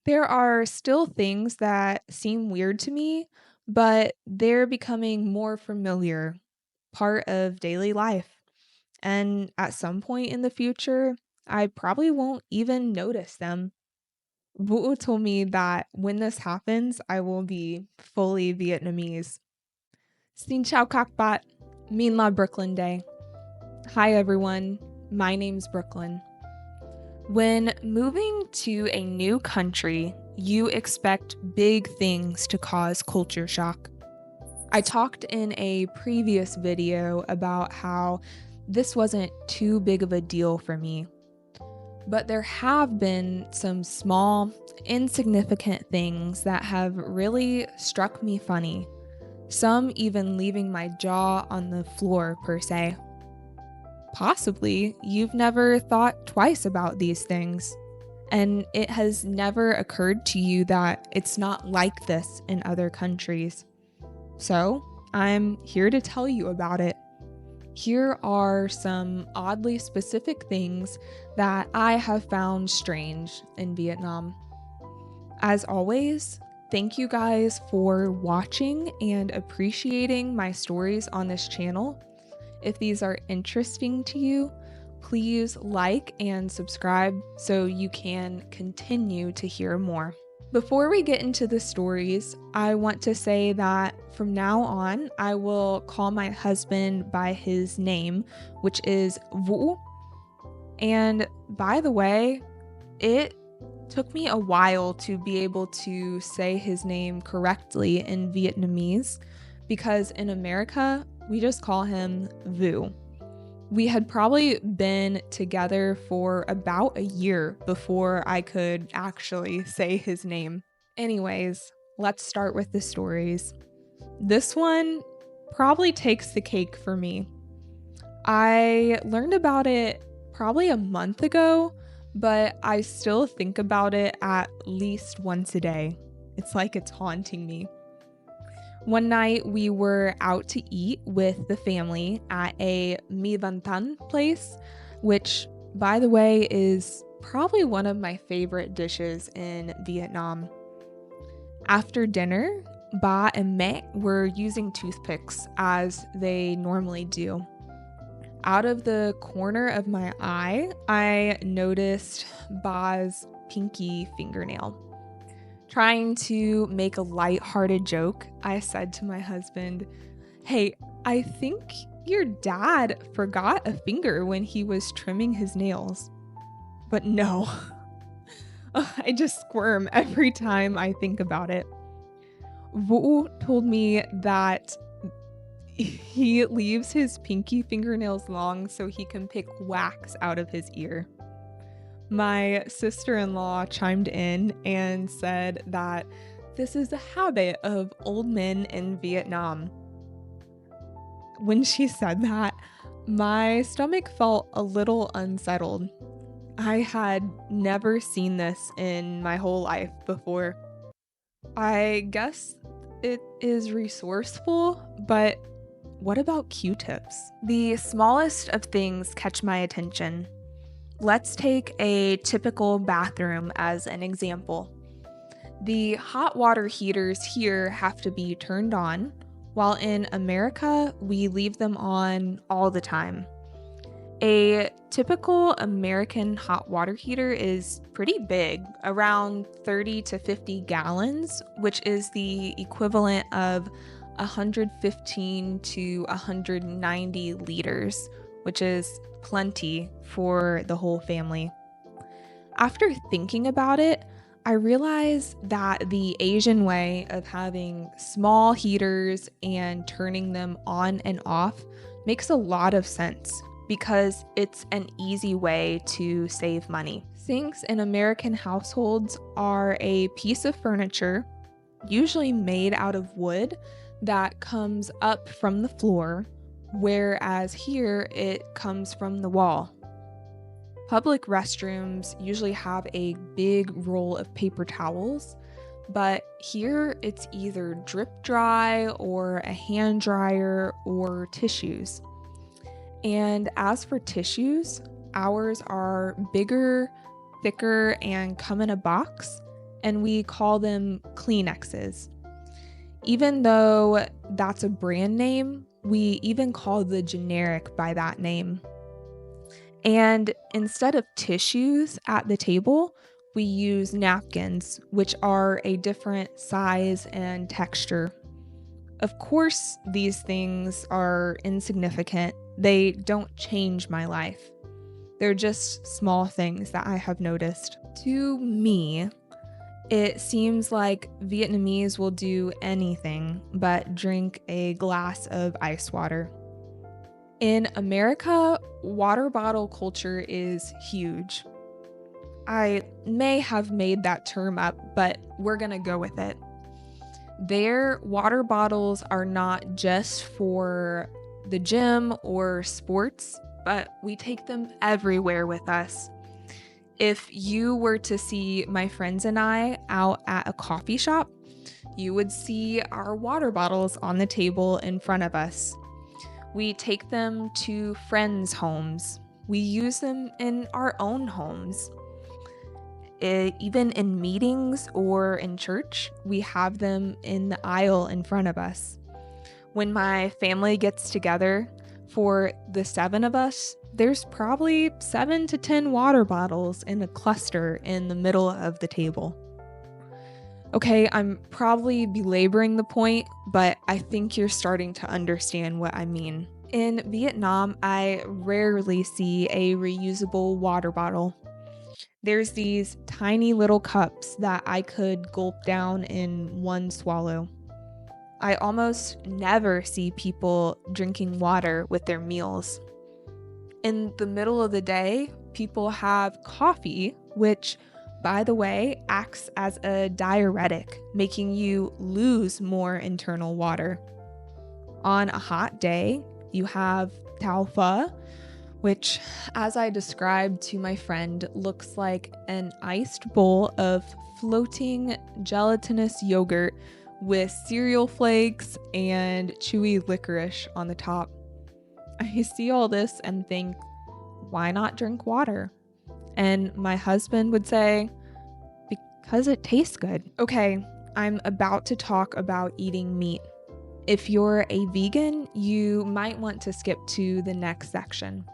There are still things that seem weird to me, but they're becoming more familiar, part of daily life. And at some point in the future, I probably won't even notice them. Vũ told me that when this happens, I will be fully Vietnamese. Xin chào các bạn. Min la Brooklyn Day. Hi everyone. My name's Brooklyn. When moving to a new country, you expect big things to cause culture shock. I talked in a previous video about how this wasn't too big of a deal for me. But there have been some small, insignificant things that have really struck me funny, some even leaving my jaw on the floor, per se. Possibly, you've never thought twice about these things, and it has never occurred to you that it's not like this in other countries. So, I'm here to tell you about it. Here are some oddly specific things that I have found strange in Vietnam. As always, thank you guys for watching and appreciating my stories on this channel. If these are interesting to you, please like and subscribe so you can continue to hear more. Before we get into the stories, I want to say that from now on, I will call my husband by his name, which is Vũ. And by the way, it took me a while to be able to say his name correctly in Vietnamese because in America, we just call him Vu. We had probably been together for about a year before I could actually say his name. Anyways, let's start with the stories. This one probably takes the cake for me. I learned about it probably a month ago, but I still think about it at least once a day. It's like it's haunting me. One night we were out to eat with the family at a Mi Van Tan place, which, by the way, is probably one of my favorite dishes in Vietnam. After dinner, Ba and Mẹ were using toothpicks as they normally do. Out of the corner of my eye, I noticed Ba's pinky fingernail. Trying to make a lighthearted joke, I said to my husband, "Hey, I think your dad forgot a finger when he was trimming his nails." But no, I just squirm every time I think about it. Vũ told me that he leaves his pinky fingernails long so he can pick wax out of his ear. My sister-in-law chimed in and said that this is a habit of old men in Vietnam. When she said that, my stomach felt a little unsettled. I had never seen this in my whole life before. I guess it is resourceful, but what about Q-tips? The smallest of things catch my attention. Let's take a typical bathroom as an example. The hot water heaters here have to be turned on, while in America, we leave them on all the time. A typical American hot water heater is pretty big, around 30 to 50 gallons, which is the equivalent of 115 to 190 liters, which is plenty for the whole family. After thinking about it, I realized that the Asian way of having small heaters and turning them on and off makes a lot of sense because it's an easy way to save money. Sinks in American households are a piece of furniture, usually made out of wood, that comes up from the floor, whereas here it comes from the wall. Public restrooms usually have a big roll of paper towels, but here it's either drip dry or a hand dryer or tissues. And as for tissues, ours are bigger, thicker, and come in a box, and we call them Kleenexes. Even though that's a brand name, we even call the generic by that name. And instead of tissues at the table, we use napkins, which are a different size and texture. Of course, these things are insignificant. They don't change my life. They're just small things that I have noticed. To me, it seems like Vietnamese will do anything but drink a glass of ice water. In America, water bottle culture is huge. I may have made that term up, but we're gonna go with it. Their water bottles are not just for the gym or sports, but we take them everywhere with us. If you were to see my friends and I out at a coffee shop, you would see our water bottles on the table in front of us. We take them to friends' homes. We use them in our own homes. Even in meetings or in church, we have them in the aisle in front of us. When my family gets together, for the 7 of us, there's probably 7 to 10 water bottles in a cluster in the middle of the table. Okay, I'm probably belaboring the point, but I think you're starting to understand what I mean. In Vietnam, I rarely see a reusable water bottle. There's these tiny little cups that I could gulp down in one swallow. I almost never see people drinking water with their meals. In the middle of the day, people have coffee, which, by the way, acts as a diuretic, making you lose more internal water. On a hot day, you have tau pho, which, as I described to my friend, looks like an iced bowl of floating gelatinous yogurt with cereal flakes and chewy licorice on the top. I see all this and think, why not drink water? And my husband would say, because it tastes good. Okay, I'm about to talk about eating meat. If you're a vegan, you might want to skip to the next section.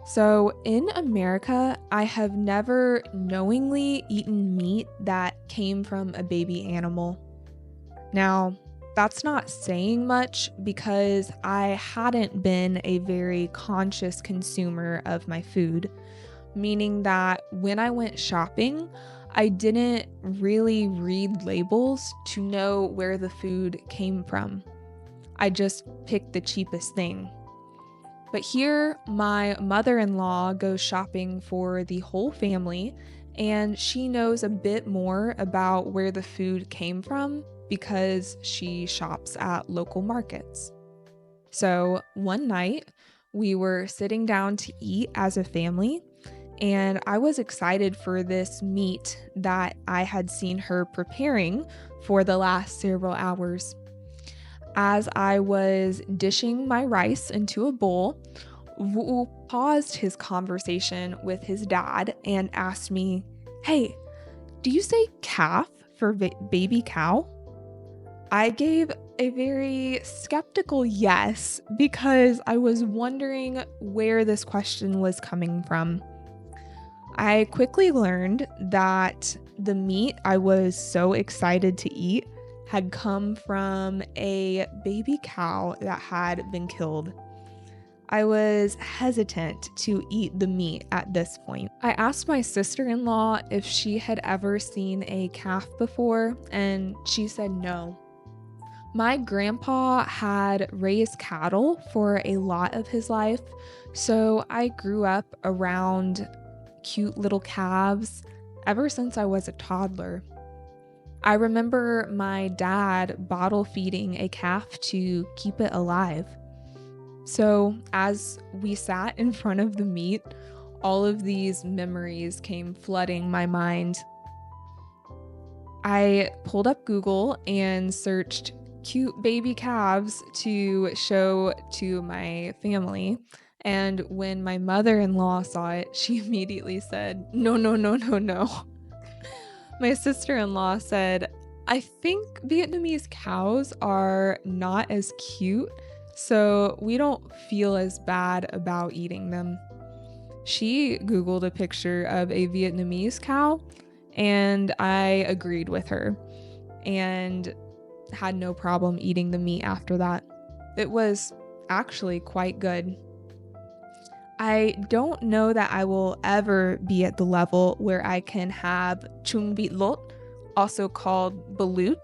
So in America, I have never knowingly eaten meat that came from a baby animal. Now, that's not saying much because I hadn't been a very conscious consumer of my food, meaning that when I went shopping, I didn't really read labels to know where the food came from. I just picked the cheapest thing. But here, my mother-in-law goes shopping for the whole family, and she knows a bit more about where the food came from because she shops at local markets. So one night, we were sitting down to eat as a family, and I was excited for this meat that I had seen her preparing for the last several hours. As I was dishing my rice into a bowl, Wu paused his conversation with his dad and asked me, "Hey, do you say calf for baby cow?" I gave a very skeptical yes because I was wondering where this question was coming from. I quickly learned that the meat I was so excited to eat had come from a baby cow that had been killed. I was hesitant to eat the meat at this point. I asked my sister-in-law if she had ever seen a calf before, and she said no. My grandpa had raised cattle for a lot of his life, so I grew up around cute little calves ever since I was a toddler. I remember my dad bottle feeding a calf to keep it alive. So as we sat in front of the meat, all of these memories came flooding my mind. I pulled up Google and searched cute baby calves to show to my family. And when my mother-in-law saw it, she immediately said, no, no, no, no, no. My sister-in-law said, I think Vietnamese cows are not as cute, so we don't feel as bad about eating them. She Googled a picture of a Vietnamese cow, and I agreed with her and had no problem eating the meat after that. It was actually quite good. I don't know that I will ever be at the level where I can have chung vịt lốt, also called balut,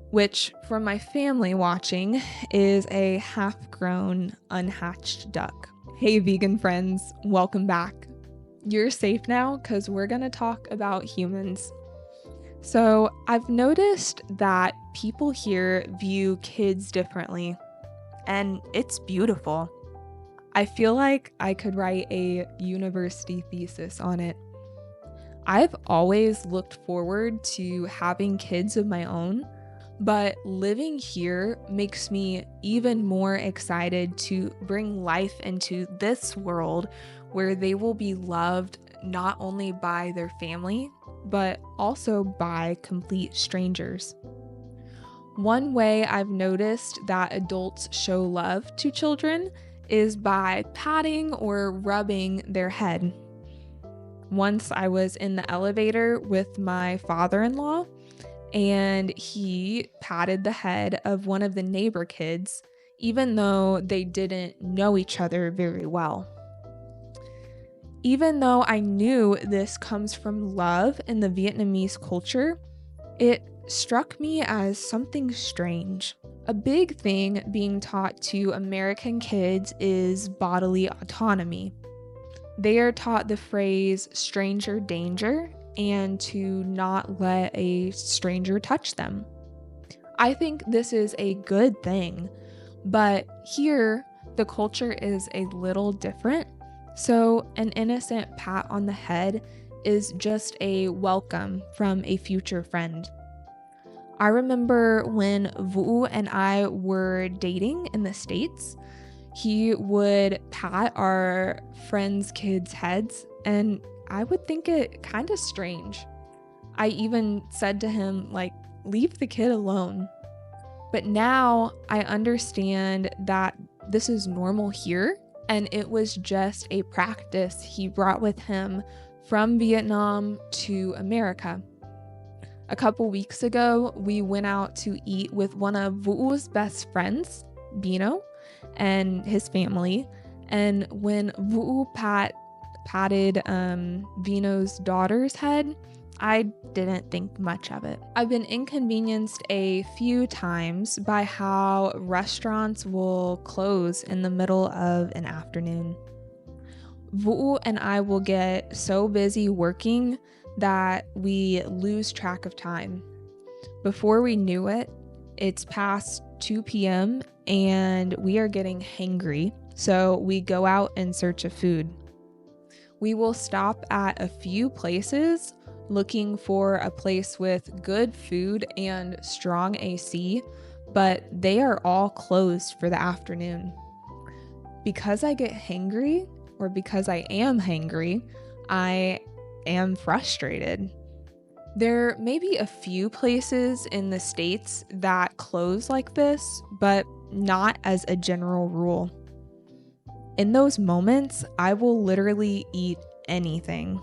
which from my family watching is a half-grown unhatched duck. Hey vegan friends, welcome back. You're safe now because we're going to talk about humans. So I've noticed that people here view kids differently, and it's beautiful. I feel like I could write a university thesis on it. I've always looked forward to having kids of my own, but living here makes me even more excited to bring life into this world where they will be loved not only by their family, but also by complete strangers. One way I've noticed that adults show love to children is by patting or rubbing their head. Once I was in the elevator with my father-in-law, and he patted the head of one of the neighbor kids, even though they didn't know each other very well. Even though I knew this comes from love in the Vietnamese culture, it struck me as something strange. A big thing being taught to American kids is bodily autonomy. They are taught the phrase stranger danger and to not let a stranger touch them. I think this is a good thing, but here the culture is a little different, so an innocent pat on the head is just a welcome from a future friend. I remember when Vũ and I were dating in the States, he would pat our friends' kids' heads, and I would think it kind of strange. I even said to him, leave the kid alone. But now I understand that this is normal here, and it was just a practice he brought with him from Vietnam to America. A couple weeks ago, we went out to eat with one of Vu's best friends, Bino, and his family. And when Vu patted Vino's daughter's head, I didn't think much of it. I've been inconvenienced a few times by how restaurants will close in the middle of an afternoon. Vu and I will get so busy working that we lose track of time. Before we knew it, it's past 2 p.m. and we are getting hangry, so we go out in search of food. We will stop at a few places looking for a place with good food and strong AC, but they are all closed for the afternoon. Because I get hangry, or because I am hangry, I am frustrated. There may be a few places in the States that close like this, but not as a general rule. In those moments, I will literally eat anything.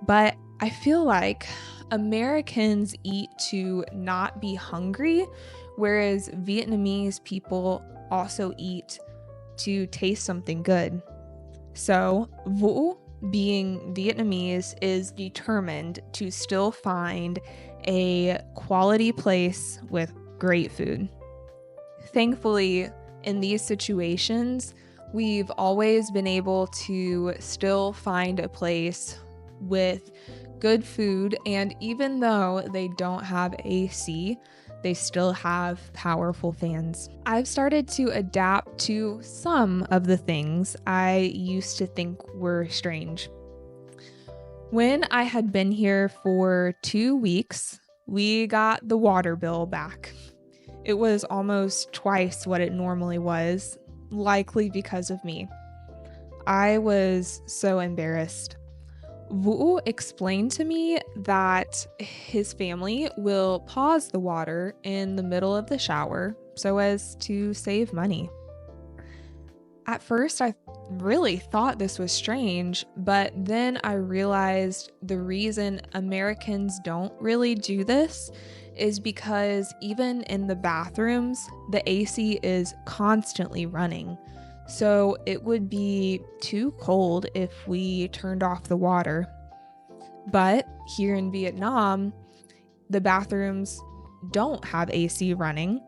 But I feel like Americans eat to not be hungry, whereas Vietnamese people also eat to taste something good. So, Vũ, being Vietnamese, is determined to still find a quality place with great food. Thankfully, in these situations, we've always been able to still find a place with good food, and even though they don't have AC, they still have powerful fans. I've started to adapt to some of the things I used to think were strange. When I had been here for 2 weeks, we got the water bill back. It was almost twice what it normally was, likely because of me. I was so embarrassed. Vũ explained to me that his family will pause the water in the middle of the shower so as to save money. At first, I really thought this was strange, but then I realized the reason Americans don't really do this is because even in the bathrooms, the AC is constantly running. So it would be too cold if we turned off the water. But here in Vietnam, the bathrooms don't have AC running,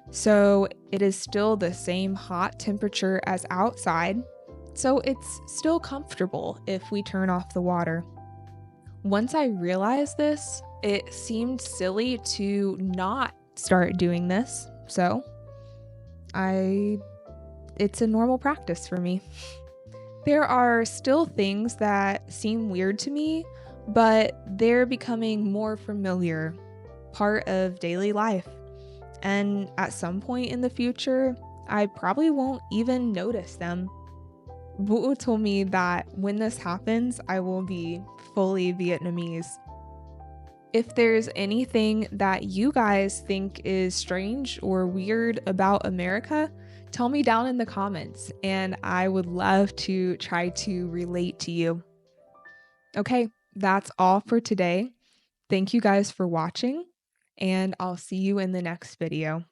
so it is still the same hot temperature as outside, so it's still comfortable if we turn off the water. Once I realized this, it seemed silly to not start doing this, so I it's a normal practice for me. There are still things that seem weird to me, but they're becoming more familiar, part of daily life. And at some point in the future, I probably won't even notice them. Vũ told me that when this happens, I will be fully Vietnamese. If there's anything that you guys think is strange or weird about America, tell me down in the comments, and I would love to try to relate to you. Okay, that's all for today. Thank you guys for watching, and I'll see you in the next video.